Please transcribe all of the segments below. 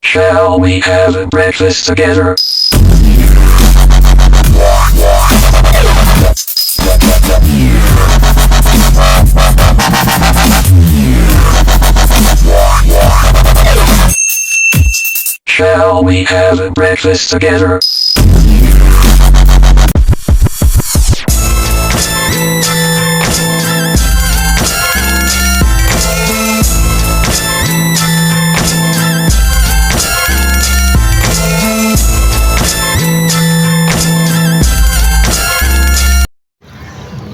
Shall we have a breakfast together? Shall we have a breakfast together?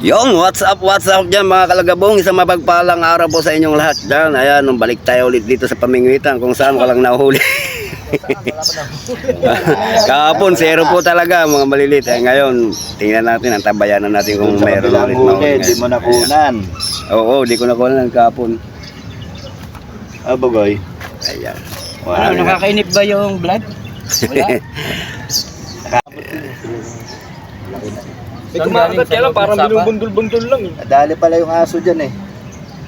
Yung what's up dyan mga kalagabong, isang mapagpalang araw po sa inyong lahat dyan. Ayan, balik tayo ulit dito sa Pamingwitan kung saan walang nahuli. Kahapon, zero po talaga mga malilit. Ngayon, tingnan natin, ang tabayanan natin kung meron ulit mahuli. Di mo nakunan. Oo, di ko nakunan kahapon. Bagoy. Ayan. Ano, nakakainip ba yung vlog? Wala. May kumakagat yan lang, parang binubundol-bundol lang. Dali pala yung aso dyan eh.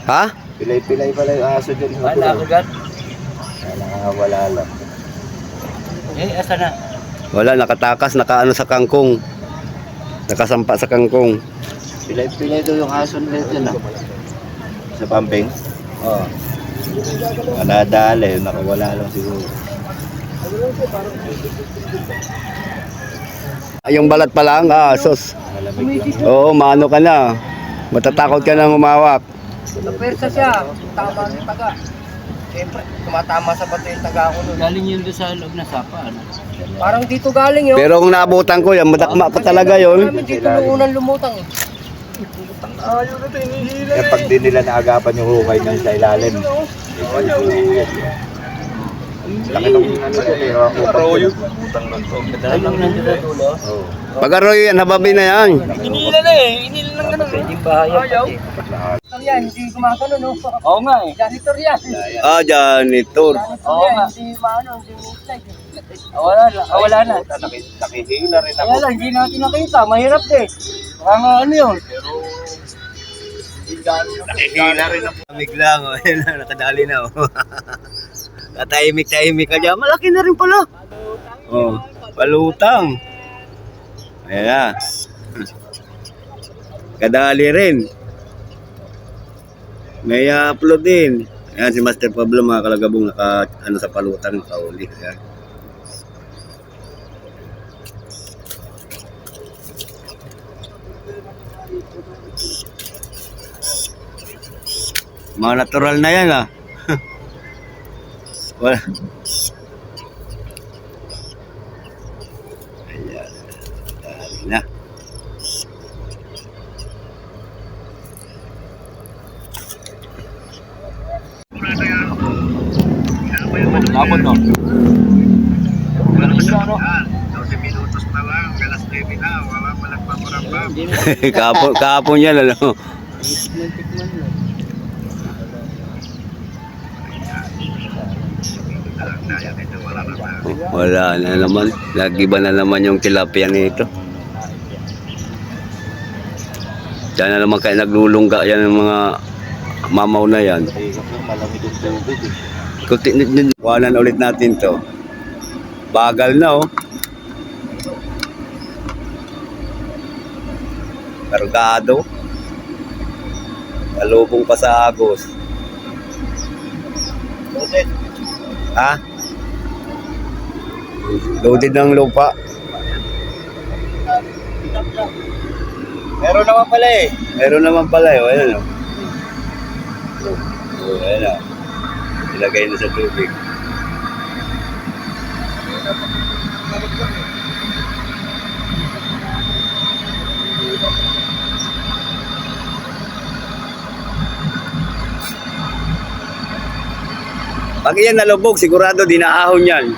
Ha? Pilay-pilay pala yung aso dyan. Wala, kagat. Wala lang. Asa na? Wala, nakatakas, nakaano sa kangkong. Nakasampa sa kangkong. Pilay-pilay daw yung aso nila dyan ah. Sa pamping? Oo. Nadali, nakawala lang siguro. Yung balat pa lang, sos. Oo, maano ka na. Matatakot ka nang umawak. Napersa siya, tama ng taga. Siyempre, tumatama sa bato yung taga ko nun. Galing yun doon sa loob na sapa, ano? Parang dito galing yun. Pero kung naabutan ko yan, madakma pa talaga yun. Namin dito nung unang lumutang eh. Kaya pag di nila naagapan yung hukay niyan sa ilalim. Laki nung ano yun eh. Galing nandun sa dulo. Pag-aroy yan, hababi na yan. Inila na eh, inila ng ganun. Pwedeng bahaya. Yan, hindi gumagano no. Oo nga eh. Janitor yan. Janitor. Oo nga. Hindi maano, hindi slide. Wala na. Nakihila rin ako. Kaya lang, hindi natin nakita. Mahirap eh. Baka nga ano yun. Nakihila rin ako. Tamig lang, nakadali na. Tatahimik-tahimik ka dyan. Malaki na rin pala. Oh, palutang. Ayan na. Kadali rin. May upload din. Ayan si Master Pablo mga kalagabong ano sa palutang nakauli. Ayan. Mga natural na yan ah. Wala. Ayan. Dali na. Lapon no? kahapon yan ano. Wala na naman. Nagiba na naman yung tilapia nito. Diyan na naman kayo naglulungga yan ng mga mamaw na yan. Malamig yung tubig eh. Kuwanan ulit natin to. Bagal na oh. Kargado. Talubong pa sa agos. Ha? Loaded ng lupa. Meron naman pala eh. Meron naman pala eh. Ayan oh. Ayan oh. Ilagay na sa tubig. Pag iyan nalubog, sigurado dinaahon yan.